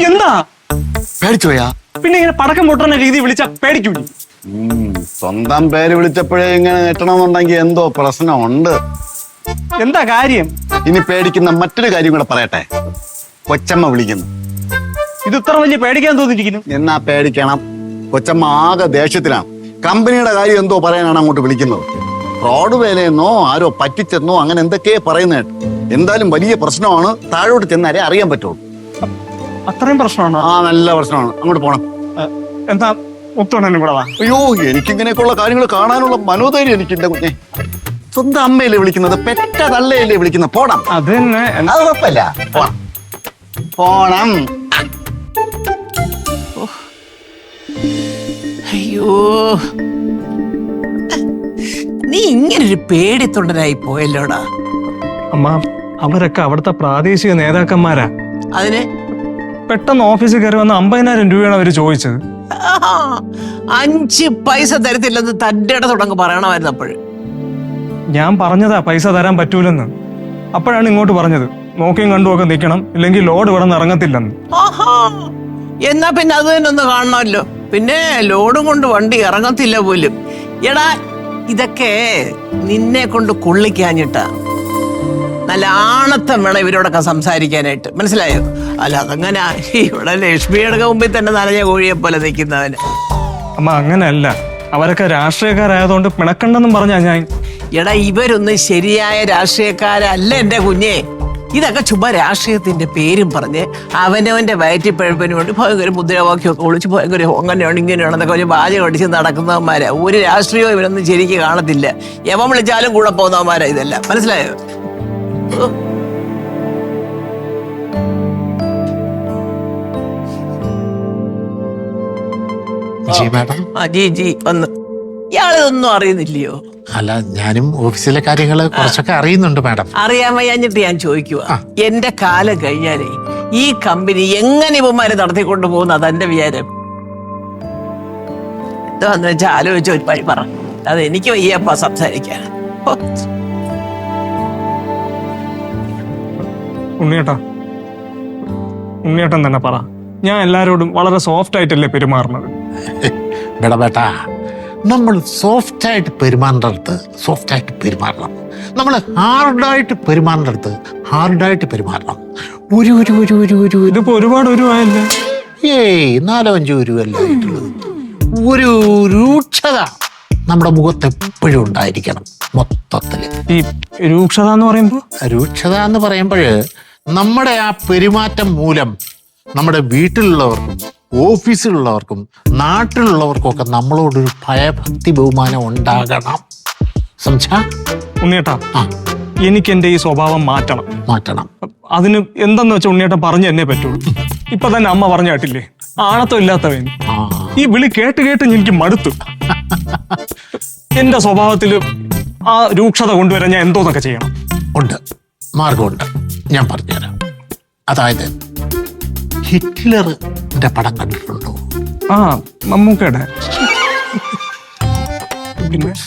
എന്താ പേടിച്ചു പോയാ? പിന്നെ ഇങ്ങനെ പടക്കം പൊട്ടുന്ന രീതി വിളിച്ച പേടിക്കൂലേ? സ്വന്തം പേര് വിളിച്ചപ്പോഴേ ഇങ്ങനെ ഞെട്ടണമെന്നുണ്ടെങ്കിൽ എന്തോ പ്രശ്നമുണ്ട്. എന്താ കാര്യം? ഇനി പേടിക്കുന്ന മറ്റൊരു കാര്യം കൂടെ പറയട്ടെ. കൊച്ചമ്മ വിളിക്കുന്നു. ഇത് ഇത്ര വലിയ പേടിക്കാൻ തോന്നിയിരിക്കുന്നു. എന്നാ പേടിക്കണം. കൊച്ചമ്മ ആകെ ദേഷ്യത്തിലാണ്. കമ്പനിയുടെ കാര്യം എന്തോ പറയാനാണ് അങ്ങോട്ട് വിളിക്കുന്നത്. ഫ്രോഡ് വേലയെന്നോ ആരോ പറ്റിച്ചെന്നോ അങ്ങനെ എന്തൊക്കെയോ പറയുന്നത്. എന്തായാലും വലിയ പ്രശ്നമാണ്. താഴോട്ട് ചെന്നാലേ അറിയാൻ പറ്റുള്ളൂ. അത്രയും പ്രശ്നമാണോ? ആ, നല്ല പ്രശ്നമാണ്. അങ്ങോട്ട് പോണം. എന്താ മുത്തോണനും കൂടെ വാ. അയ്യോ, എനിക്കിങ്ങനെയൊക്കെയുള്ള കാര്യങ്ങൾ കാണാനുള്ള മനോധൈര്യം എനിക്കില്ല കുഞ്ഞെ. സ്വന്തം അമ്മയല്ലേ വിളിക്കുന്നത്, പെറ്റ തള്ളയല്ലേ വിളിക്കുന്നത്. പോണം. അത് തന്നെ. അത് കുഴപ്പമില്ല. പോണം. അയ്യോ, നീ ഇങ്ങനൊരു പേടിത്തൊണ്ടനായി പോയല്ലോടാ. അമ്മ, അവരൊക്കെ അവിടുത്തെ പ്രാദേശിക നേതാക്കന്മാരാ. അതിന് പെട്ടെന്ന് ഓഫീസിൽ കയറി വന്ന 50,000 രൂപയാണ് അവര് ചോദിച്ചത്. 5 പൈസ തരത്തില്ലെന്ന് തന്റെ ഇട തുടങ്ങി പറയണമായിരുന്നു. അപ്പോഴ് ഞാൻ പറഞ്ഞതാ പൈസ തരാൻ പറ്റൂലെന്ന്. അപ്പോഴാണ് ഇങ്ങോട്ട് പറഞ്ഞത് നോക്കിയും കണ്ടുമൊക്കെ നിൽക്കണം, ഇല്ലെങ്കിൽ ലോഡ് ഇവിടെ നിന്ന് ഇറങ്ങത്തില്ലെന്ന്. എന്നാ പിന്നെ അത് തന്നെ ഒന്ന് കാണണമല്ലോ. പിന്നെ ലോഡും കൊണ്ട് വണ്ടി ഇറങ്ങത്തില്ല പോലും. എടാ, ഇതൊക്കെ നിന്നെ കൊണ്ട് കൊള്ളിക്കാഞ്ഞിട്ടാ. നല്ല ആണത്തം വേണം ഇവരോടൊക്കെ സംസാരിക്കാനായിട്ട്, മനസ്സിലായോ? അല്ല, അതങ്ങനെ ഇവിടെ ലക്ഷ്മിയുടെ മുമ്പിൽ തന്നെ നനഞ്ഞ കോഴിയെ പോലെ നിൽക്കുന്നവന്. അമ്മ, അങ്ങനെയല്ല. അവരൊക്കെ രാഷ്ട്രീയക്കാരായതുകൊണ്ട് പിണക്കണ്ടെന്നും പറഞ്ഞാ ഞാൻ. എടാ, ഇവരൊന്നും ശരിയായ രാഷ്ട്രീയക്കാരല്ല എന്റെ കുഞ്ഞെ. ഇതൊക്കെ ചുമ്മാ രാഷ്ട്രീയത്തിന്റെ പേരും പറഞ്ഞ് അവനവന്റെ വയറ്റിപ്പഴപ്പിന് വേണ്ടി ഭയങ്കര മുദ്രാവാക്യമൊക്കെ ഒളിച്ച് ഭയങ്കര അങ്ങനെയാണ് ഇങ്ങനെയാണെന്നൊക്കെ ഒരു വാചകം അടിച്ച് നടക്കുന്നവന്മാരാ. ഒരു രാഷ്ട്രീയവും ഇവരൊന്നും ശരിക്ക് കാണത്തില്ല. എവൻ വിളിച്ചാലും കൂടെ പോകുന്നവന്മാരാ ഇതെല്ലാം, മനസ്സിലായോ? ജി വന്ന്. ഇയാളിതൊന്നും അറിയുന്നില്ലയോ? അല്ല, ഞാനും ഓഫീസിലെ കാര്യങ്ങള് കുറച്ചൊക്കെ അറിയുന്നുണ്ട് മാഡം. അറിയാൻ വയ്യാഞ്ഞിട്ട് ഞാൻ ചോദിക്കുക. എന്റെ കാലം കഴിഞ്ഞാലേ ഈ കമ്പനി എങ്ങനെ ഇവന്മാര് നടത്തിക്കൊണ്ടു പോകുന്ന അതെന്റെ വിചാരം. എന്താന്ന് വെച്ചാൽ ആലോചിച്ച ഒരു വഴി പറ. അത് എനിക്ക് വയ്യപ്പ സംസാരിക്കാൻ. ഉണ്ണിയേട്ടൻ തന്നെ പറ. ഞാൻ എല്ലാരോടും വളരെ സോഫ്റ്റ് ആയിട്ടല്ലേ പെരുമാറുന്നത്. ബേട്ടാ, നമ്മൾ സോഫ്റ്റ് ആയിട്ട് പെരുമാറേണ്ടടുത്ത് സോഫ്റ്റ് ആയിട്ട് പെരുമാറണം. നമ്മൾ ഹാർഡായിട്ട് പെരുമാറേണ്ടടുത്ത് ഹാർഡായിട്ട് പെരുമാറണം. ഇതിപ്പോ ഒരുപാട് ഉരുവായല്ലേ? 4-5 ഉരുവല്ലേ ആയിട്ടുള്ളത്. ഒരു രൂക്ഷത നമ്മുടെ മുഖത്ത് എപ്പോഴും ഉണ്ടായിരിക്കണം. മൊത്തത്തില് ഈ രൂക്ഷത എന്ന് പറയുമ്പോൾ നമ്മുടെ ആ പെരുമാറ്റം മൂലം നമ്മുടെ വീട്ടിലുള്ളവർക്കും ഓഫീസിലുള്ളവർക്കും നാട്ടിലുള്ളവർക്കും ഒക്കെ നമ്മളോടൊരു ഭയഭക്തി ബഹുമാനം ഉണ്ടാകണം. ഉണ്ണിയേട്ടാ, എനിക്ക് എന്റെ ഈ സ്വഭാവം മാറ്റണം. അതിന് എന്തെന്ന് വെച്ചാൽ ഉണ്ണിയേട്ടൻ പറഞ്ഞു തന്നെ പറ്റുള്ളൂ. ഇപ്പൊ തന്നെ അമ്മ പറഞ്ഞു കേട്ടില്ലേ, ആണത്തം ഇല്ലാത്തവൻ. ഈ വിളി കേട്ട് എനിക്ക് മടുത്തു. എന്റെ സ്വഭാവത്തില് ആ രൂക്ഷത കൊണ്ടുവരാൻ ഞാൻ എന്തോന്നൊക്കെ ചെയ്യണം? ഉണ്ട്, മാർഗമുണ്ട്. ഞാൻ പറഞ്ഞുതരാം. അതായത്, ഹിറ്റ്ലറിന്റെ പടം കണ്ടിട്ടുണ്ടോ? മമ്മൂക്കയുടെ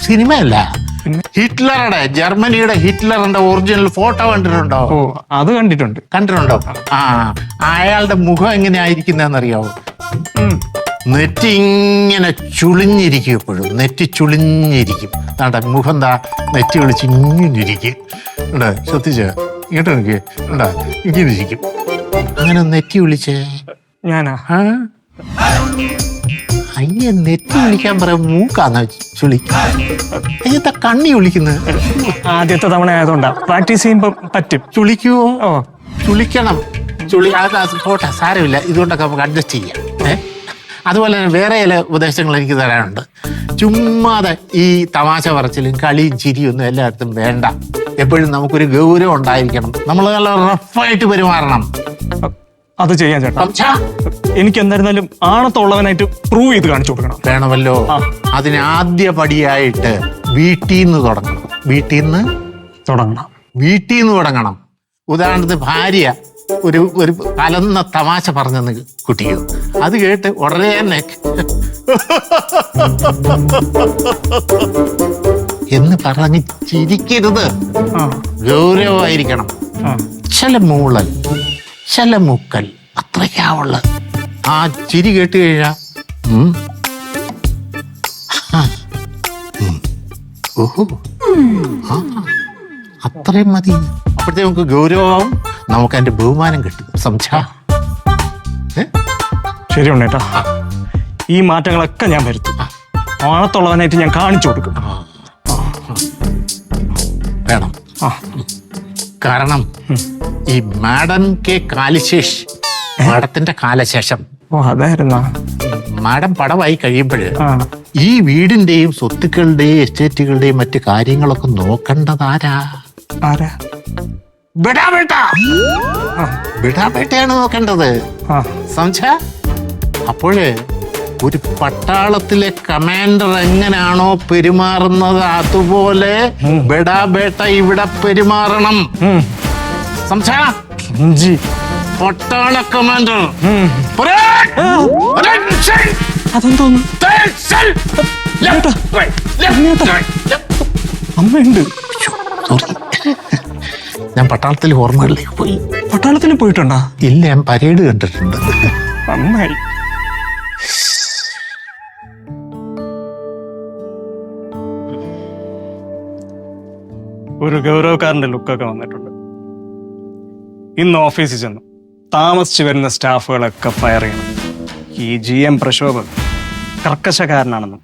സിനിമയല്ല, ഹിറ്റ്ലറുടെ, ജർമ്മനിയുടെ ഹിറ്റ്ലറിന്റെ ഒറിജിനൽ ഫോട്ടോ കണ്ടിട്ടുണ്ടോ? അത് കണ്ടിട്ടുണ്ടോ? അയാളുടെ മുഖം എങ്ങനെയായിരിക്കുന്നറിയാവോ? നെറ്റി ഇങ്ങനെ ചുളിഞ്ഞിരിക്കും. എപ്പോഴും നെറ്റി ചുളിഞ്ഞിരിക്കും. മുഖം എന്താ നെറ്റി വിളിച്ച് ഇങ്ങനിരിക്കും. ശ്രദ്ധിച്ച ഇങ്ങോട്ട് എനിക്ക് ഇങ്ങനെ ഇരിക്കും. അങ്ങനെ നെറ്റി വിളിച്ചേ ഞാനാ? അയ്യ, നെറ്റി വിളിക്കാൻ പറയാം. മൂക്കാന്ന് ചുളിക്ക. അയ്യത്താ കണ്ണി വിളിക്കുന്നത്. ആദ്യത്തെ തവണ ആയതുകൊണ്ടാ. പ്രാക്ടീസ് ചെയ്യുമ്പോ പറ്റും. ചുളിക്കുവോ? ചുളിക്കണം. പോട്ടെ, സാരമില്ല. ഇതുകൊണ്ടൊക്കെ നമുക്ക് അഡ്ജസ്റ്റ് ചെയ്യാം. അതുപോലെ തന്നെ വേറെ ചില ഉപദേശങ്ങൾ എനിക്ക് തരാനുണ്ട്. ചുമ്മാതെ ഈ തമാശ പറച്ചിലും കളിയും ചിരിയും ഒന്നും എല്ലായിടത്തും വേണ്ട. എപ്പോഴും നമുക്കൊരു ഗൗരവം ഉണ്ടായിരിക്കണം. നമ്മൾ നല്ല റഫായിട്ട് പെരുമാറണം. അത് ചെയ്യാൻ ചേട്ടാ. എനിക്ക് എന്തായിരുന്നാലും ആണത്തുള്ളവനായിട്ട് പ്രൂവ് ചെയ്ത് കാണിച്ചു കൊടുക്കണം. വേണമല്ലോ. അതിന് ആദ്യ പടിയായിട്ട് വീട്ടിൽ നിന്ന് തുടങ്ങണം. ഉദാഹരണത്തിന് ഭാര്യ ഒരു കലന്ന തമാശ പറഞ്ഞെന്ന് കുട്ടിയോ, അത് കേട്ട് ഉടനെ തന്നെ എന്ന് പറഞ്ഞ് ചിരിക്കരുത്. ഗൗരവമായിരിക്കണം. ചില മൂളൽ, ശലമുക്കൽ അത്രയ്ക്കാവുള്ളത്. ആ ചിരി കേട്ട് കഴിഞ്ഞാ ഓഹോ ആ അത്രയും മതി. അപ്പോഴത്തെ നമുക്ക് ഗൗരവമാവും, നമുക്ക് അതിന്റെ ബഹുമാനം കിട്ടും. സംശയ ശരി ഉണ്ണേട്ടാ, ഈ മാറ്റങ്ങളൊക്കെ ഞാൻ വരുത്തും. ഓണത്തുള്ളവനായിട്ട് ഞാൻ കാണിച്ചു കൊടുക്കും. വേണം. കാരണം ഈ മാഡം കെ കാലശേഷ്, മാഡത്തിന്റെ കാലശേഷം ഓ അതായിരുന്നാ. മാഡം പടമായി കഴിയുമ്പോൾ ഈ വീടിന്റെയും സ്വത്തുക്കളുടെയും എസ്റ്റേറ്റുകളുടെയും മറ്റു കാര്യങ്ങളൊക്കെ നോക്കേണ്ടത് ആരാ? ആരാ? ബിടാബേട്ടയാണ് നോക്കേണ്ടത്. സംശയ അപ്പോഴേ ഒരു പട്ടാളത്തിലെ കമാൻഡർ എങ്ങനെയാണോ പെരുമാറുന്നത് അതുപോലെ ബെടാബേട്ട ഇവിടെ പെരുമാറണം. സംശയ പട്ടാള കമാൻഡർ അതെന്തോന്നു? അമ്മയുണ്ട്. ഞാൻ പട്ടാളത്തിൽ ഓർമ്മകളിലേക്ക് പോയി. പട്ടാളത്തിൽ പോയിട്ടുണ്ടാ? ഇല്ല, ഞാൻ പരേഡ് കണ്ടിട്ടുണ്ട്. നന്നായി. ഒരു ഗൗരവക്കാരന്റെ ലുക്കൊക്കെ വന്നിട്ടുണ്ട്. ഇന്ന് ഓഫീസിൽ ചെന്നു താമസിച്ചു വരുന്ന സ്റ്റാഫുകളൊക്കെ ഫയർ ചെയ്യണം. ഈ GM പ്രശോഭൻ കർക്കശക്കാരനാണെന്നും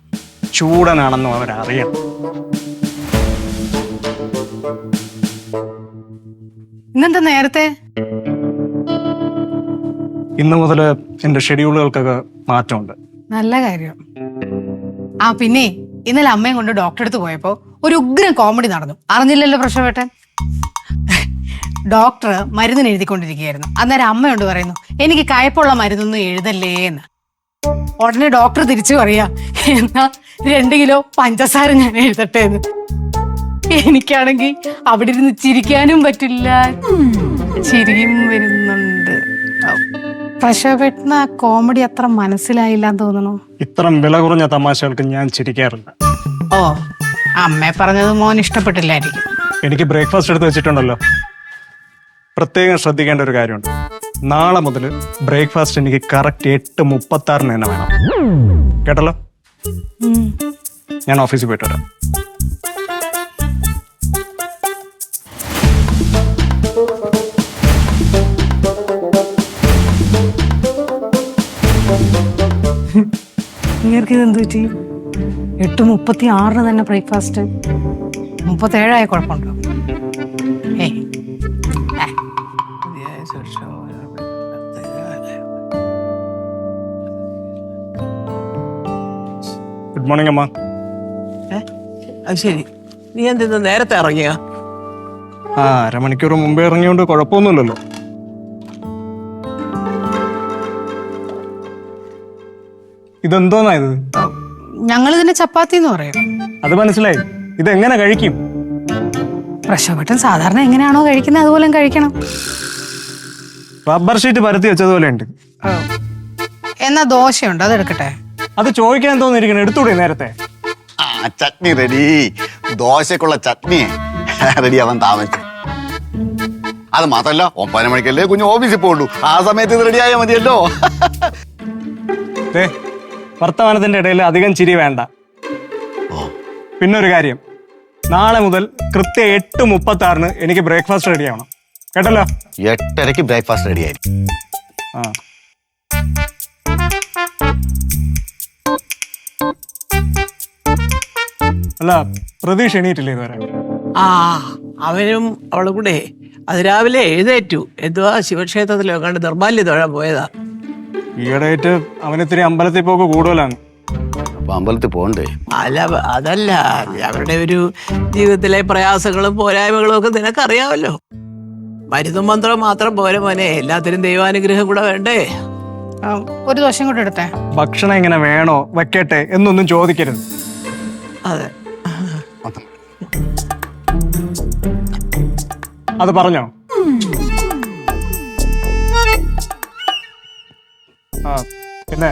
ചൂടനാണെന്നും അവരറിയണം. ഇന്നെന്താ നേരത്തെ? ഇന്ന് മുതൽ എന്റെ ഷെഡ്യൂളുകൾക്കൊക്കെ മാറ്റമുണ്ട്. നല്ല കാര്യം. ആ പിന്നെ ഇന്നലെ അമ്മയും കൊണ്ട് ഡോക്ടറെ അടുത്ത് പോയപ്പോ ഒരു ഉഗ്രൻ കോമഡി നടന്നു. അറിഞ്ഞില്ലല്ലോ പ്രശ്നപ്പെട്ടൻ? ഡോക്ടർ മരുന്നിന് എഴുതിക്കൊണ്ടിരിക്കുകയായിരുന്നു. അന്നേരം അമ്മയോട് പറയുന്നു, എനിക്ക് കയ്പുള്ള മരുന്നൊന്നും എഴുതല്ലേ എന്ന്. ഉടനെ ഡോക്ടർ തിരിച്ചു പറയാ, എന്നാ 2 കിലോ പഞ്ചസാര ഞാൻ എഴുതട്ടെ എന്ന്. എനിക്കാണെങ്കിൽ അവിടെ ഇരുന്ന് ചിരിക്കാനും പറ്റില്ല, ചിരിയും വരുന്നുണ്ട്. പ്രശോഭേട്ടന് ആ കോമഡി അത്ര മനസ്സിലായില്ലാന്ന് തോന്നുന്നു. ഇത്തരം വില കുറഞ്ഞ തമാശകൾക്ക് ഞാൻ ചിരിക്കാറില്ല. ഓ, അമ്മയെ പറഞ്ഞത് മോൻ ഇഷ്ടപ്പെട്ടില്ലായിരിക്കും. എനിക്ക് ബ്രേക്ക്ഫാസ്റ്റ് എടുത്ത് വെച്ചിട്ടുണ്ടല്ലോ. പ്രത്യേകം ശ്രദ്ധിക്കേണ്ട ഒരു കാര്യമുണ്ട്. നാളെ മുതൽ ബ്രേക്ക്ഫാസ്റ്റ് എനിക്ക് കറക്റ്റ് 8:36 തന്നെ വേണം. കേട്ടല്ലോ? ഞാൻ ഓഫീസിൽ പോയിട്ട് വരാം. ഇതെന്ത് പറ്റി? 8:36 തന്നെ ബ്രേക്ക്ഫാസ്റ്റ്? 37 കുഴപ്പമുണ്ടോ? ഗുഡ് മോർണിംഗ് അമ്മ. അത് ശരി, നീ എന്തിന്ന് നേരത്തെ ഇറങ്ങിയ? അരമണിക്കൂർ മുമ്പേ ഇറങ്ങിയോണ്ട് കുഴപ്പമൊന്നുമില്ലല്ലോ. ഇതെന്തോന്നാ ഇത്? ഞങ്ങൾ ഇതിനെ ചപ്പാത്തി എന്ന് പറയും. അത് മനസ്സിലായി. ഇതെങ്ങനെ കഴിക്കും? പ്രശോഭട്ടൻ സാധാരണ എങ്ങനെയാണോ കഴിക്കുന്നത് അതുപോലെ കഴിക്കണം. റബ്ബർ ഷീറ്റ് പരത്തി വെച്ചതുപോലെ ഉണ്ട്. എന്നാ ദോശയുണ്ട്, അതെടുക്കട്ടെ? അത് ചോദിക്കാൻ തോന്നിയിരിക്കണം, എടുത്തൂടെ നേരത്തെ? ചട്നി റെഡി. ദോശക്കുള്ള ചട്നി റെഡി ആവാൻ താമസിച്ചു. അത് മാത്രല്ല 9 മണിക്കല്ലേ കുഞ്ഞു ഓഫീസിൽ പോകുള്ളൂ. ആ സമയത്ത് ഇത് റെഡി ആയാൽ മതിയല്ലോ. വർത്തമാനത്തിന്റെ ഇടയിൽ അധികം ചിരി വേണ്ട. പിന്നൊരു കാര്യം, നാളെ മുതൽ കൃത്യം 8:36 എനിക്ക് ബ്രേക്ക്ഫാസ്റ്റ് റെഡി ആവണം. കേട്ടല്ലോ? 8:30 ബ്രേക്ക്ഫാസ്റ്റ് റെഡി ആയിരിക്കും. അല്ല, പ്രതീക്ഷ എണീറ്റില്ലേ ഇതുവരെ? അവനും അവളും കൂടെ അതിരാവിലെ എഴുന്നേറ്റു. എന്തുവാ ശിവക്ഷേത്രത്തിലോ കണ്ട് നിർമ്മാല്യ തൊഴാൻ പോയതാ. ഈയിടെയായിട്ട് അവനിത്തിരി അമ്പലത്തിൽ പോക്ക് കൂടുതലാണ്. അപ്പൊ അമ്പലത്തിൽ പോകണ്ടേ? അല്ല, അതല്ല, അവരുടെ ഒരു ജീവിതത്തിലെ പ്രയാസങ്ങളും പോരായ്മകളും ഒക്കെ നിനക്കറിയാമല്ലോ. മരുന്നും മന്ത്രവും മാത്രം പോരെ മോനെ, എല്ലാത്തിനും ദൈവാനുഗ്രഹം കൂടെ വേണ്ടേ? ഒരു ദോശയും കൂടെ എടുത്തേ. ഭക്ഷണം ഇങ്ങനെ വേണോ വെക്കട്ടെ എന്നൊന്നും ചോദിക്കരുത്. അതെ, അത് പറഞ്ഞോ? പിന്നെ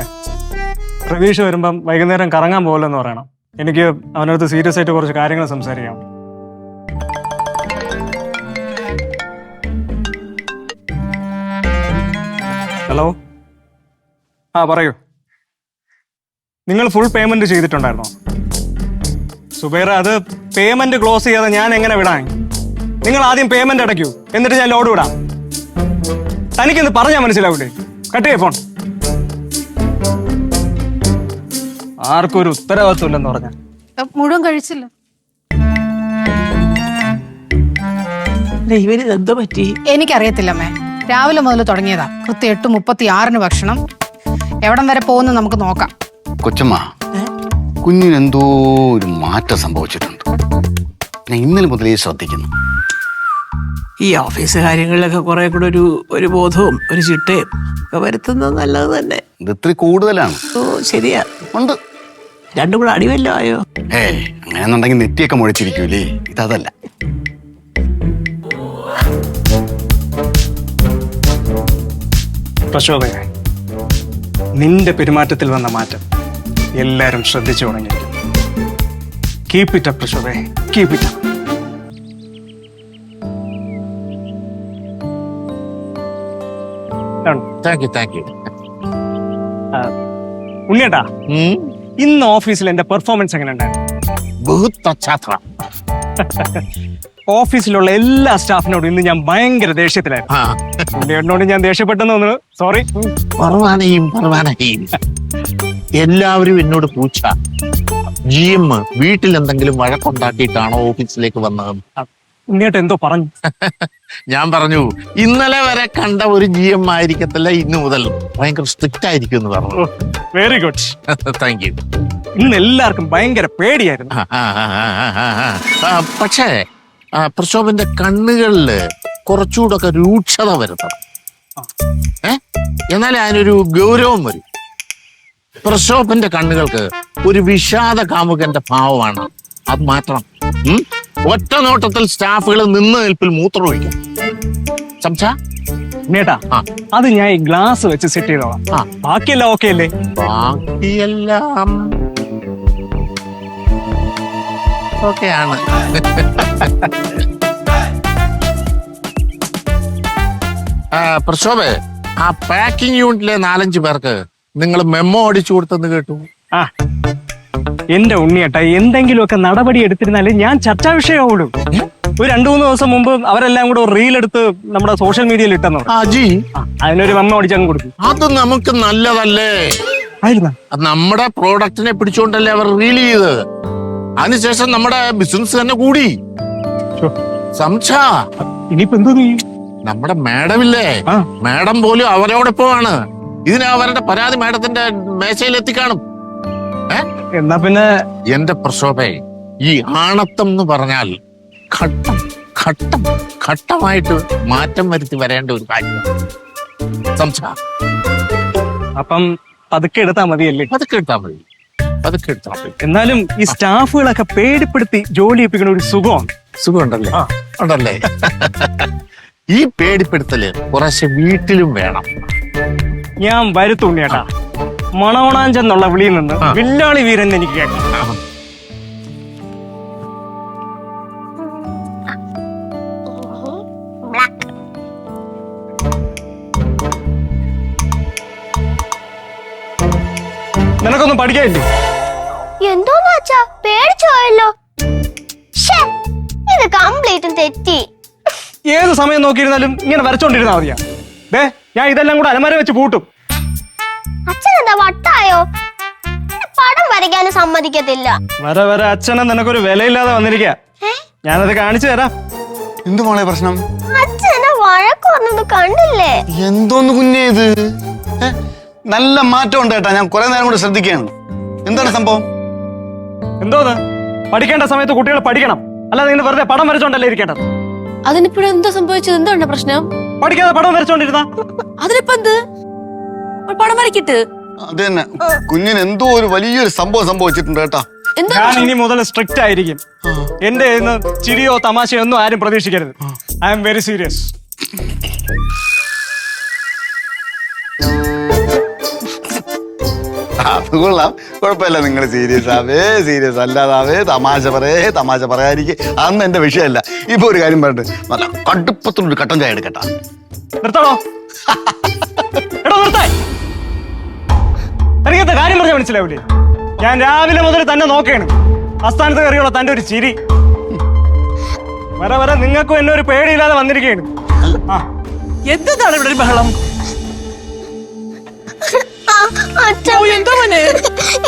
പ്രതീക്ഷ വരുമ്പം വൈകുന്നേരം കറങ്ങാൻ പോകലെന്ന് പറയണം. എനിക്ക് അവനടുത്ത് സീരിയസ് ആയിട്ട് കുറച്ച് കാര്യങ്ങൾ സംസാരിക്കാം. ഹലോ, ആ പറയൂ. നിങ്ങൾ ഫുൾ പേയ്മെന്റ് ചെയ്തിട്ടുണ്ടായിരുന്നോ? സുബൈറ, അത് പേയ്മെന്റ് ക്ലോസ് ചെയ്യാതെ ഞാൻ എങ്ങനെ വിടാൻ? നിങ്ങൾ ആദ്യം പേയ്മെന്റ് അടയ്ക്കൂ, എന്നിട്ട് ഞാൻ ലോഡ് വിടാം. തനിക്കെന്ന് പറഞ്ഞാൽ മനസ്സിലാവൂലേ? കട്ട് ചെയ്യേ ഫോൺ. ആർക്കും ഒരു ഉത്തരവാദിത്വം ഇല്ലെന്ന് പറഞ്ഞ മുഴുവൻ കഴിച്ചില്ല. ഇവന് എന്തോ പറ്റി? എനിക്കറിയത്തില്ലമ്മേ, രാവിലെ മുതൽ തുടങ്ങിയതാ. കൃത്യം 8:36 ഭക്ഷണം. എവിടം വരെ പോകുന്ന നമുക്ക് നോക്കാം. കൊച്ചമ്മ, കുഞ്ഞിന് എന്തോ ഒരു മാറ്റം സംഭവിച്ചിട്ടുണ്ട്. ഞാൻ ഇന്നലെ മുതലേ ശ്രദ്ധിക്കുന്നു. ഈ ഓഫീസ് കാര്യങ്ങളിലൊക്കെ കുറെ കൂടെ ഒരു ബോധവും ഒരു ചിട്ടയും ഒക്കെ വരുത്തുന്നത് നല്ലത് തന്നെ. ഇത് ഇത്തിരി കൂടുതലാണ്. ഓ ശരിയാ, ഉണ്ട്. രണ്ടും കൂടെ അടിവല്ലോ ആയോ? അങ്ങനെന്നുണ്ടെങ്കിൽ നെറ്റിയൊക്കെ മുഴച്ചിരിക്കൂലേ. ഇതല്ല. പ്രശോഭയെ, നിന്റെ പെരുമാറ്റത്തിൽ വന്ന മാറ്റം എല്ലാരും ശ്രദ്ധിച്ചു തുടങ്ങിയിരിക്കും. കീപ് ഇറ്റ് അപ്പ് പ്രശോഭയെ, keep it up. Thank you. ഉണ്ണിയേട്ടാ, ഇന്ന് ഓഫീസിൽ എന്റെ പെർഫോമൻസ് എങ്ങനെ ഉണ്ടായിരുന്നു? ഓഫീസിലുള്ള എല്ലാ സ്റ്റാഫിനോടും ഇന്ന് ഞാൻ ഭയങ്കര ദേഷ്യത്തിലായിരുന്നു. ഉണ്ണിയേട്ടനോട് ഞാൻ ദേഷ്യപ്പെട്ടെന്ന് തോന്നുന്നു. സോറി. പറവാനയും എല്ലാവരും എന്നോട് പൂച്ച. GM വീട്ടിൽ എന്തെങ്കിലും വഴക്കുണ്ടാക്കിയിട്ടാണോ ഓഫീസിലേക്ക് വന്നത്? ഉണ്ണിയേട്ടൻ എന്തോ പറഞ്ഞു. ഞാൻ പറഞ്ഞു, ഇന്നലെ വരെ കണ്ട ഒരു GM ആയിരിക്കത്തില്ല ഇന്ന് മുതൽ ഭയങ്കര സ്ട്രിക്റ്റ് ആയിരിക്കും എന്ന് പറഞ്ഞു. Very good. Thank you. ഇന്ന് എല്ലാവർക്കും ഭയങ്കര പേടിയായിരുന്നു. പക്ഷേ പ്രശോഭന്റെ കണ്ണുകളില് കുറച്ചുകൂടെ ഒക്കെ രൂക്ഷത വരുത്തണം. എന്നാലേ അതിനൊരു ഗൗരവം വരും. പ്രശോഭന്റെ കണ്ണുകൾക്ക് ഒരു വിഷാദ കാമുകന്റെ ഭാവമാണ്. അത് മാറ്റണം. ഒറ്റ നോട്ടത്തിൽ സ്റ്റാഫുകൾ നിന്ന് നിൽപ്പിൽ മൂത്രമൊഴിക്കും. സംസാ ഉണ്ണിയേട്ടാ, അത് ഞാൻ ഈ ഗ്ലാസ് വെച്ച് സെറ്റ് ചെയ്തോളാം. ബാക്കിയെല്ലാം ഓക്കെ അല്ലേ? ബാക്കിയെല്ലാം ഓക്കെയാണ്. പ്രശോഭേ, ആ പാക്കിംഗ് യൂണിറ്റിലെ 4-5 പേർക്ക് നിങ്ങൾ മെമ്മോ അടിച്ചു കൊടുത്തെന്ന് കേട്ടു. എന്റെ ഉണ്ണിയേട്ടാ, എന്തെങ്കിലുമൊക്കെ നടപടി എടുത്തിരുന്നാലേ ഞാൻ ചർച്ചാ വിഷയമാവുള്ളൂ. ഒരു 2-3 ദിവസം മുമ്പ് അവരെല്ലാം കൂടെ റീൽ എടുത്ത് നമ്മുടെ സോഷ്യൽ മീഡിയയിൽ ഇട്ടെന്നോ. അതിനൊരു മെമ്മോ അടിച്ചങ്ങ് കൊടുത്തു. അത് നമുക്ക് നല്ലതല്ലേ? നമ്മുടെ പ്രോഡക്റ്റിനെ പിടിച്ചുകൊണ്ടല്ലേ അവർ റീൽ ചെയ്ത്. അതിനുശേഷം നമ്മുടെ ബിസിനസ് തന്നെ കൂടി. ഇനിയിപ്പോ എന്തോ ചെയ്യും? നമ്മുടെ മാഡമില്ലേ, മാഡം പോലും അവരോടൊപ്പമാണ്. ഇതിന് അവരുടെ പരാതി മാഡത്തിന്റെ മേശയിൽ എത്തിക്കാണും. എന്നാ പിന്നെ എന്റെ പ്രശോഭേ, ഈ ആണത്തം എന്ന് പറഞ്ഞാൽ ഘട്ടം ഘട്ടം ഘട്ടമായിട്ട് മാറ്റം വരുത്തി വരേണ്ട ഒരു കാര്യമാണ്. അപ്പം പതുക്കെ എടുത്താ മതിയല്ലേ? പതുക്കെ എടുത്താൽ മതി, പതുക്കെ എടുത്താൽ മതി. എന്നാലും ഈ സ്റ്റാഫുകളൊക്കെ പേടിപ്പെടുത്തി ജോലി ചെയ്യിപ്പിക്കുന്ന ഒരു സുഖമാണ്. സുഖമുണ്ടല്ലേ? ഉണ്ടല്ലേ? ഈ പേടിപ്പെടുത്തല് കുറച്ച് വീട്ടിലും വേണം. ഞാൻ വരുത്തുണ്ണിയേട്ടാ, മണവണാഞ്ചെന്നുള്ള വിളിയിൽ നിന്ന് വില്ലാളി വീരൻ എനിക്ക് കേൾക്കാം. നിനക്കൊന്നും പഠിക്കാനില്ലേ? എന്തോന്ന് വെച്ചാ പേടിച്ചു പോയല്ലോ. ഇത് കംപ്ലീറ്റും തെറ്റി. ഏത് സമയം നോക്കിയിരുന്നാലും ഇങ്ങനെ വരച്ചോണ്ടിരുന്നാ മതിയാ? ഞാൻ ഇതെല്ലാം കൂടെ അലമാര വെച്ച് പൂട്ടും. അച്ഛൻ എന്താ വട്ടായോ? പടം വരയ്ക്കാനും സമ്മതിക്കത്തില്ല. വരെ അച്ഛനെ നിനക്കൊരു വിലയില്ലാതെ വന്നിരിക്കുക. ഞാനത് കാണിച്ചു തരാം. എന്ത് മോളെ പ്രശ്നം? അച്ഛൻ എന്നെ വഴക്ക് പറഞ്ഞത് കണ്ടില്ലേ? എന്തോന്ന് കുഞ്ഞേ ഇത്? നല്ല മാറ്റം ഉണ്ട് കേട്ടാ. ഞാൻ കുറെ നേരം കൂടെ ശ്രദ്ധിക്കുകയാണ്. എന്താണ് സംഭവം? എന്തോന്ന്? പഠിക്കേണ്ട സമയത്ത് കുട്ടികൾ പഠിക്കണം, അല്ലാതെ നിങ്ങൾ വെറുതെ പടം വരച്ചോണ്ടല്ലേ ഇരിക്കേണ്ടത്. അതിനിപ്പോഴും എന്താ സംഭവിച്ചത്? എന്താണ് പ്രശ്നം? പഠിക്കാതെ പടം വരച്ചോണ്ടിരുന്ന അതിനിപ്പോ എന്ത്? പടം വരക്കിട്ട് അത് തന്നെ. കുഞ്ഞിന് എന്തോ ഒരു വലിയൊരു സംഭവം സംഭവിച്ചിട്ടുണ്ട് കേട്ടാ. ഞാൻ ഇനി മുതൽ സ്ട്രിക്റ്റ് ആയിരിക്കും. എന്റെ ചിരിയോ തമാശയോ ഒന്നും ആരും പ്രതീക്ഷിക്കരുത്. I am very serious. അത് കൊള്ളാം, കുഴപ്പമില്ല. നിങ്ങൾ സീരിയസ് ആവേ, സീരിയസ് അല്ലാതാവേ, തമാശ പറയാതിരിക്കും. അതൊന്നും എന്റെ വിഷയമല്ല. ഇപ്പൊ ഒരു കാര്യം പറഞ്ഞിട്ട് നല്ല കടുപ്പത്തിലൊരു കട്ടൻ ചായ എടുക്കട്ടാ. നിർത്തണോ? എടോ നിർത്താൻ. എനിക്കത്തെ കാര്യം പറഞ്ഞാൽ മനസ്സിലാവില്ലേ? ഞാൻ രാവിലെ മുതൽ തന്നെ നോക്കുകയാണ്. ആസ്ഥാനത്ത് കയറിയുള്ള തന്റെ ഒരു ചിരി. വരെ വരെ നിങ്ങൾക്കും എന്നെ ഒരു പേടിയില്ലാതെ വന്നിരിക്കുകയാണ്. ആ എന്താണ് ഇവിടെ ഒരു ബഹളം? അച്ഛൻ എന്താ മോനെ?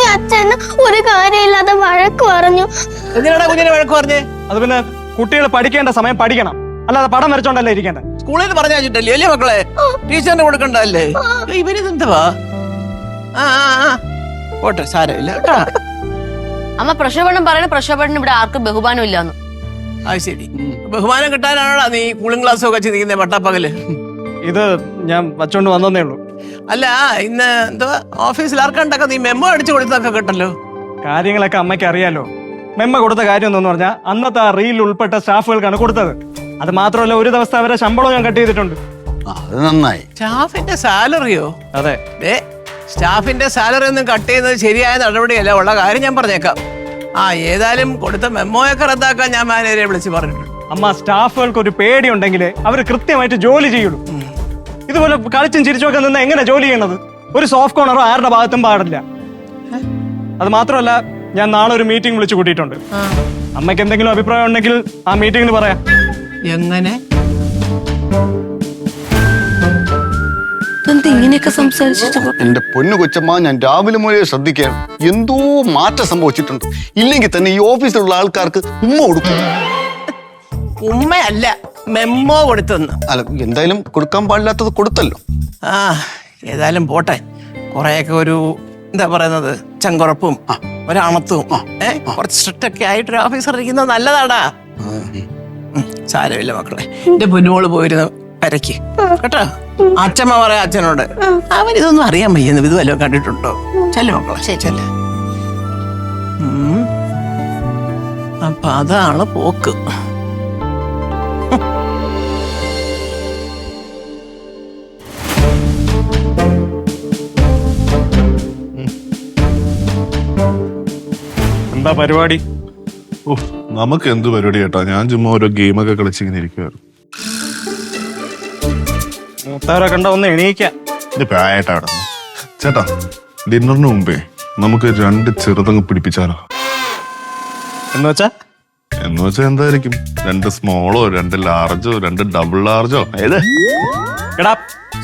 ഈ അച്ഛൻ ഒരു കാര്യമില്ലാതെ വഴക്ക് പറഞ്ഞു. എന്തിനാടാ കുഞ്ഞിനെ വഴക്ക് പറഞ്ഞേ? അത് പിന്നെ കുട്ടികൾ പഠിക്കേണ്ട സമയം പഠിക്കണം, അല്ലാതെ പടം വരച്ചോണ്ടല്ലേ ഇരിക്കേണ്ട. സ്കൂളിൽ നിന്ന് പറഞ്ഞിട്ടല്ലേ അല്ലേ മക്കളെ? ടീച്ചറിന് കൊടുക്കണ്ടല്ലേ? ഇവരിതെന്തുവാ? പോട്ടെ, സാരമില്ല കേട്ടാ. അമ്മ പ്രക്ഷോഭണം പറയണ പ്രക്ഷോഭത്തിന് ഇവിടെ ആർക്കും ബഹുമാനം ഇല്ലാന്ന്. അത് ശരി. ബഹുമാനം കിട്ടാനാണോടാ നീ കൂളിംഗ് ഗ്ലാസ് ഒക്കെ വെച്ചിരിക്കുന്നേ പട്ടാപ്പകല്? ഇത് ഞാൻ വച്ചോണ്ട് വന്നേ ഉള്ളൂ. അല്ല, ഇന്ന് എന്തുവാ ഓഫീസിൽ ആർക്കണ്ടൊക്കെ നീ മെമ്മോ അടിച്ചു കൊടുത്തൊക്കെ കേട്ടല്ലോ. കാര്യങ്ങളൊക്കെ അമ്മയ്ക്ക് അറിയാലോ. മെമ്മ കൊടുത്ത കാര്യം എന്തെന്ന് പറഞ്ഞാൽ അന്നത്തെ ആ റീൽ ഉൾപ്പെട്ട സ്റ്റാഫുകൾക്കാണ് കൊടുത്തത്. അത് മാത്രമല്ല, ഒരു ദിവസത്തെ അവരെ ശമ്പളം ഞാൻ കട്ട് ചെയ്തിട്ടുണ്ട്. അത് നന്നായി. സ്റ്റാഫിന്റെ സാലറിയോ? അതെ. സ്റ്റാഫിന്റെ സാലറി ഒന്നും കട്ട് ചെയ്യുന്നത് ശരിയായ നടപടിയല്ല. ഉള്ള കാര്യം ഞാൻ പറഞ്ഞേക്കാം. ഏതായാലും കൊടുത്ത മെമ്മോയൊക്കെ റദ്ദാക്കാൻ ഞാൻ മാനേജരെ വിളിച്ച് പറഞ്ഞിട്ടുണ്ട്. അമ്മ, സ്റ്റാഫുകൾക്ക് ഒരു പേടി ഉണ്ടെങ്കിൽ അവർ കൃത്യമായിട്ട് ജോലി ചെയ്യുള്ളൂ. ഇതുപോലെ കളിച്ചും ചിരിച്ചുമൊക്കെ നിന്ന് എങ്ങനെ ജോലി ചെയ്യണത്? ഒരു സോഫ്റ്റ് കോർണറോ ആരുടെ ഭാഗത്തും പാടില്ല. അത് മാത്രമല്ല, ഞാൻ നാളെ ഒരു മീറ്റിംഗ് വിളിച്ചു കൂട്ടിയിട്ടുണ്ട്. അമ്മയ്ക്ക് എന്തെങ്കിലും അഭിപ്രായം ഉണ്ടെങ്കിൽ ആ മീറ്റിംഗിൽ പറയാം. എങ്ങനെ? ഇങ്ങനെയൊക്കെ സംസാരിച്ചിട്ട് എന്റെ പൊന്നു കൊച്ചമ്മ, ഞാൻ രാവിലെ മുതലേ ശ്രദ്ധിക്കാൻ എന്തോ മാറ്റം സംഭവിച്ചിട്ടുണ്ട്. ഇല്ലെങ്കിൽ തന്നെ ഈ ഓഫീസിലുള്ള ആൾക്കാർക്ക് ഉമ്മ കൊടുക്കും. ഉമ്മയല്ല, മെമ്മോ കൊടുത്തെന്ന്. അല്ല, എന്തായാലും കൊടുക്കാൻ പാടില്ലാത്തത് കൊടുത്തല്ലോ. ഏതായാലും പോട്ടെ. കുറെയൊക്കെ ഒരു എന്താ പറയുന്നത്, ചങ്കുറപ്പും ഒരണത്തും കുറച്ച് സ്ട്രിക്റ്റ് ഒക്കെ ആയിട്ടൊരു ഓഫീസർ ഇരിക്കുന്നത് നല്ലതാടാ. സാരമില്ല മക്കളെ, എന്റെ പൊന്നുമോള് പോയിരുന്നു കരയ്ക്ക് കേട്ടോ. അച്ഛമ്മ പറയാ അച്ഛനോട്, അവരിതൊന്നും അറിയാൻ വയ്യെന്ന് ഇത് വല്ലതും കണ്ടിട്ടുണ്ടോ? ചെല്ല മക്കളെ, ചെല്ല. അപ്പൊ അതാണ് പോക്ക്. എന്താ പരിപാടി? നമുക്ക് എന്ത് പരിപാടി കേട്ടാ? ഞാൻ ചുമ്മാ ഓരോ ഗെയിമൊക്കെ കളിച്ചിങ്ങനെ ഇരിക്കുവായിരുന്നു. മൂത്തവരെ കണ്ട ഒന്ന് എണീക്കാം. ഇത് പ്രായമായിട്ടാ അവിടെ ചേട്ടാ. ഡിന്നറിന് മുമ്പേ നമുക്ക് 2 ചെറുതങ്ങ് പിടിപ്പിച്ചാലോ? എന്ന് വെച്ചാ എന്തായിരിക്കും? 2 സ്മോളോ, 2 ലാർജോ, 2 ഡബിൾ ലാർജോ? ഏത്? എടാ,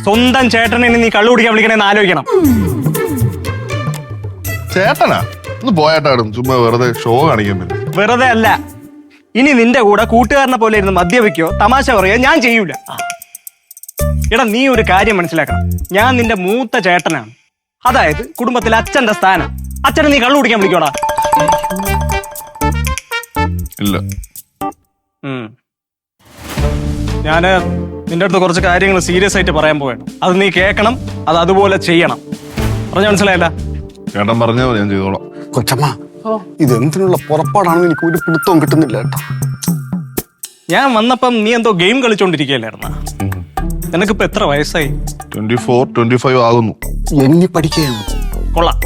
സ്വന്തം ചേട്ടനെ നീ കള്ളു കുടിക്കാൻ വിളിക്കണേന്ന് ആലോചിക്കണം. ചേട്ടനാ? ഒന്ന് പോയാട്ടാടും, ചുമ്മാ വെറുതെ ഷോ കാണിക്കാൻ പറ്റും. വെറുതെ അല്ല, ഇനി നിന്റെ കൂടെ കൂട്ടുകാരനെ പോലെ ഇരുന്ന് മദ്യപിക്കോ തമാശ പറയോ ഞാൻ ചെയ്യൂല. എടാ, നീ ഒരു കാര്യം മനസ്സിലാക്കണം. ഞാൻ നിന്റെ മൂത്ത ചേട്ടനാണ്. അതായത് കുടുംബത്തിലെ അച്ഛന്റെ സ്ഥാനം. അച്ഛനെ നീ കള്ളു കുടിക്കാൻ വിളിക്കോടാ? ഇല്ല. ഞാന് നിന്റെ അടുത്ത് കുറച്ച് കാര്യങ്ങൾ സീരിയസ് ആയിട്ട് പറയാൻ പോവാണ്. അത് നീ കേൾക്കണം, അത് അതുപോലെ ചെയ്യണം. പറഞ്ഞ മനസ്സിലായല്ല? ചേട്ടൻ പറഞ്ഞോ, ഞാൻ ചെയ്തോളാം. കൊച്ചമ്മ, ഇതെന്തിനുള്ള പുറപ്പാടാണെന്ന് എനിക്ക് ഒരു പിടുത്തവും കിട്ടുന്നില്ല കേട്ടോ. ഞാൻ വന്നപ്പം നീ എന്തോ ഗെയിം കളിച്ചോണ്ടിരിക്കുകയല്ലായിരുന്ന? നിനക്കിപ്പോ എത്ര വയസ്സായി? 24, 25 ആകുന്നു. എണ്ണി പഠിക്കുകയാണ്. കൊള്ളാം,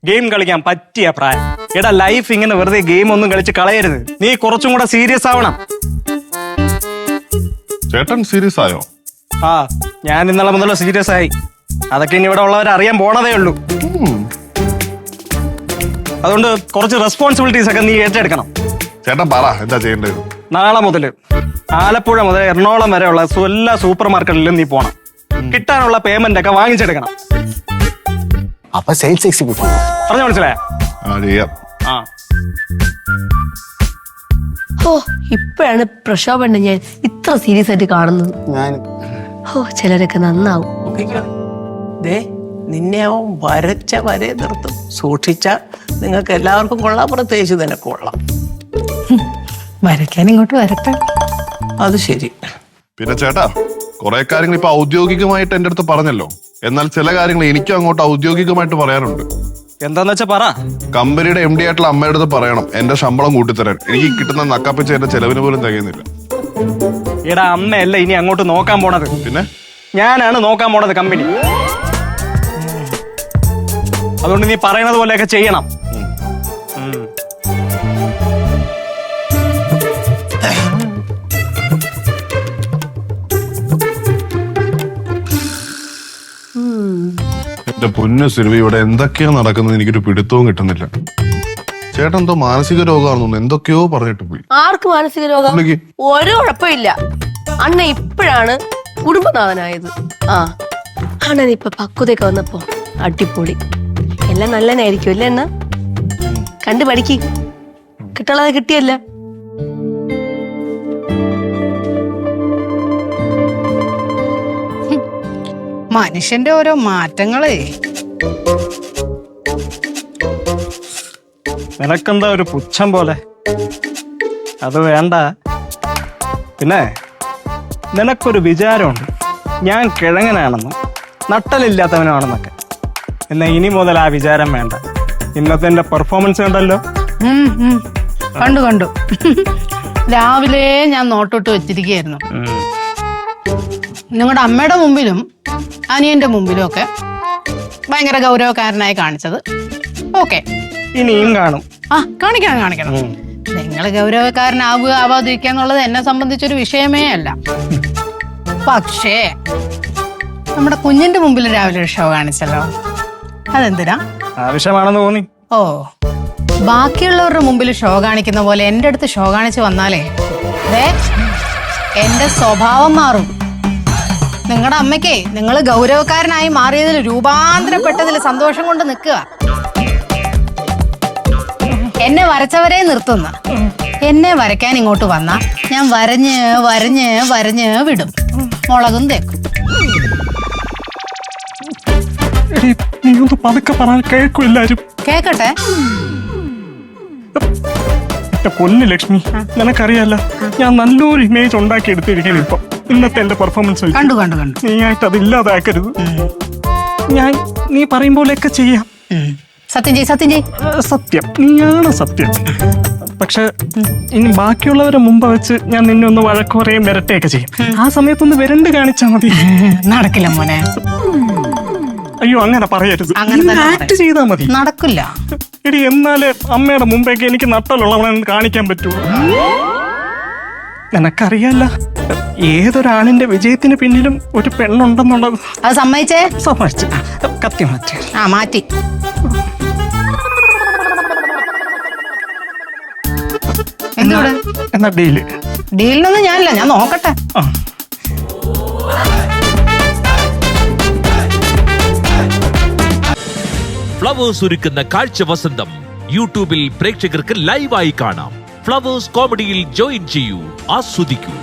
ഗെയിം കളിക്കാൻ പറ്റിയ പ്രായം. എടാ, ലൈഫ് ഇങ്ങനെ വെറുതെ ഗെയിം ഒന്നും കളിച്ച് കളയരുത്. നീ കുറച്ചും കൂടെ സീരിയസ് ആവണം. ചേട്ടൻ സീരിയസ് ആയോ? ഞാൻ ഇന്നലെ മുതൽ സീരിയസ് ആയി. അതൊക്കെ ഇനി ഇവിടെ ഉള്ളവർ അറിയാൻ പോണതേ ഉള്ളൂ. അതുകൊണ്ട് കുറച്ച് റെസ്പോൺസിബിലിറ്റീസ് ഒക്കെ നീ ഏറ്റെടുക്കണം. ചേട്ടൻ പറ, എന്താ ചെയ്യേണ്ടത്? നാളെ മുതൽ ആലപ്പുഴ മുതൽ എറണാകുളം വരെയുള്ള എല്ലാ സൂപ്പർ മാർക്കറ്റിലും നീ പോണം. കിട്ടാനുള്ള പേയ്മെന്റ് ഒക്കെ വാങ്ങിച്ചെടുക്കണം. അപ്പൊ സെയിൽസ് എക്സിക്യൂട്ടീവ് പറഞ്ഞ മനസ്സിലായ? ചെയ്യാം. ഇപ്പോഴാണ് പ്രക്ഷോഭണ്ണ ഞാൻ ഇത്ര സീരിയസ് ആയിട്ട് കാണുന്നത്. ചിലരൊക്കെ നന്നാവും. നിന്നെ അവൻ വരച്ച വരെ നിർത്തും. സൂക്ഷിച്ച നിങ്ങൾക്ക് എല്ലാവർക്കും കൊള്ളാം, പ്രത്യേകിച്ച് നിനക്ക് കൊള്ളാം. വരയ്ക്കാൻ ഇങ്ങോട്ട് വരട്ടെ. അത് ശരി. പിന്നെ ചേട്ടാ, കുറെ കാര്യങ്ങൾ ഇപ്പൊ ഔദ്യോഗികമായിട്ട് എന്റെ അടുത്ത് പറഞ്ഞല്ലോ. എന്നാൽ ചില കാര്യങ്ങൾ എനിക്കും അങ്ങോട്ട് ഔദ്യോഗികമായിട്ട് പറയാനുണ്ട്. എന്താന്ന് വെച്ചാ പറ. കമ്പനിയുടെ MD ആയിട്ടുള്ള അമ്മയുടെ അടുത്ത് പറയണം എന്റെ ശമ്പളം കൂട്ടിത്തരാൻ. എനിക്ക് കിട്ടുന്ന നക്കാപ്പിച്ച എന്റെ ചെലവിന് പോലും തികയുന്നില്ല. എടാ, അമ്മയല്ല ഇനി അങ്ങോട്ട് നോക്കാൻ പോണത്. പിന്നെ ഞാനാണ് നോക്കാൻ പോണത് കമ്പനി. അതുകൊണ്ട് നീ പറയണത് പോലെയൊക്കെ ചെയ്യണം. എന്റെ പൊന്നു സിൽവി, ഇവിടെ എന്തൊക്കെയാ നടക്കുന്നത് എനിക്കൊരു പിടുത്തവും കിട്ടുന്നില്ല. ചേട്ടൻ എന്തോ മാനസിക രോഗമാണെന്ന് എന്തൊക്കെയോ പറഞ്ഞിട്ട് പോയി. ആർക്ക് മാനസിക രോഗം? പുള്ളിക്ക്. ഒരു കുഴപ്പമില്ല. അണ്ണ ഇപ്പോഴാണ് കുടുംബനാഥനായത്. ആ അണ്ണൻ ഇപ്പൊ പക്വതയൊക്കെ വന്നപ്പോ അടിപൊളി. എല്ലാം നല്ലനായിരിക്കും അല്ലേ അണ്ണ? കണ്ടു പഠിക്ക്. കിട്ടുള്ളത് കിട്ടിയല്ല. മനുഷ്യന്റെ ഓരോ മാറ്റങ്ങളേ. നിനക്കെന്താ ഒരു പുച്ഛം പോലെ? അത് വേണ്ട. പിന്നെ നിനക്കൊരു വിചാരമുണ്ട്, ഞാൻ കിഴങ്ങനാണെന്ന്, നട്ടലില്ലാത്തവനാണെന്നൊക്കെ. എന്നാ ഇനി മുതൽ ആ വിചാരം വേണ്ട. ഇന്നത്തെ എന്റെ പെർഫോമൻസ് കണ്ടല്ലോ. കണ്ടു രാവിലെ ഞാൻ നോട്ടിട്ട് വെച്ചിരിക്കുകയായിരുന്നു. നിങ്ങളുടെ അമ്മയുടെ മുമ്പിലും അനിയന്റെ മുമ്പിലും ഒക്കെ ഭയങ്കര ഗൗരവക്കാരനായി കാണിച്ചത് ഓക്കെ. ഇനിയും കാണും. ആ കാണിക്കണം. നിങ്ങൾ ഗൗരവക്കാരനാവുക ആവാതിരിക്കുക എന്നുള്ളത് എന്നെ സംബന്ധിച്ചൊരു വിഷയമേ അല്ല. പക്ഷേ നമ്മുടെ കുഞ്ഞിന്റെ മുമ്പിൽ രാവിലെ ഒരു ഷോ കാണിച്ചല്ലോ, അതെന്തിനാ? ആവശ്യമാണെന്ന് തോന്നി. ഓ, ബാക്കിയുള്ളവരുടെ മുമ്പിൽ ഷോ കാണിക്കുന്ന പോലെ എൻ്റെ അടുത്ത് ഷോ കാണിച്ച് വന്നാലേ എന്റെ സ്വഭാവം മാറും. നിങ്ങളുടെ അമ്മയ്ക്കേ നിങ്ങൾ ഗൗരവക്കാരനായി മാറിയതിൽ രൂപാന്തരപ്പെട്ടതിൽ സന്തോഷം കൊണ്ട് നിൽക്കുക. എന്നെ വരച്ചവരെ നിർത്തുന്ന എന്നെ വരയ്ക്കാൻ ഇങ്ങോട്ട് വന്ന ഞാൻ വരഞ്ഞ് വരഞ്ഞ് വരഞ്ഞ് വിടും. മുളകും തേക്കും. നീ ഒന്ന് പതുക്കെ പറഞ്ഞാൽ കേൾക്കും എല്ലാരും. കേക്കട്ടെ. പൊന്നു ലക്ഷ്മി, നിനക്കറിയാലോ ഞാൻ നല്ലൊരു ഇമേജ് ഉണ്ടാക്കി എടുത്തിരിക്കണം ഇപ്പൊ. ഇന്നത്തെ എന്റെ പെർഫോമൻസ് കണ്ടു നീ ആയിട്ട് അത് ഇല്ലാതാക്കരുത്. നീ പറയും പോലെയൊക്കെ ചെയ്യാം. സത്യം ചെയ്. സത്യം, നീയാണ് സത്യം. പക്ഷെ ഇനി ബാക്കിയുള്ളവരെ മുമ്പ് വെച്ച് ഞാൻ നിന്നെ ഒന്ന് വഴക്ക് പറയും വരട്ടെയൊക്കെ ചെയ്യും. ആ സമയത്തൊന്ന് വരണ്ട് കാണിച്ചാ മതി. നടക്കില്ല മോനെ. അയ്യോ അങ്ങനെ പറയരുത്. ആക്ട് ചെയ്താ മതി. നടക്കില്ല. എടി എന്നാലേ അമ്മയുടെ മുമ്പേക്ക് എനിക്ക് നട്ടലുള്ളവളെ കാണിക്കാൻ പറ്റുള്ളൂ. നിനക്കറിയാല്ല ഏതൊരാണിന്റെ വിജയത്തിന് പിന്നിലും ഒരു പെണ്ണുണ്ടെന്നുള്ളത്. അത് സമ്മതിച്ചേ? സമ്മതിച്ചു. കത്തി മാറ്റി. മാറ്റി. എന്നാ ഡീലിനൊന്നും ഞാനില്ല, ഞാൻ നോക്കട്ടെ. ഫ്ലവേഴ്സ് ഒരുക്കുന്ന കാഴ്ച വസന്തം യൂട്യൂബിൽ പ്രേക്ഷകർക്ക് ലൈവായി കാണാം. ഫ്ലവേഴ്സ് കോമഡിയിൽ ജോയിൻ ചെയ്യൂ, ആസ്വദിക്കൂ.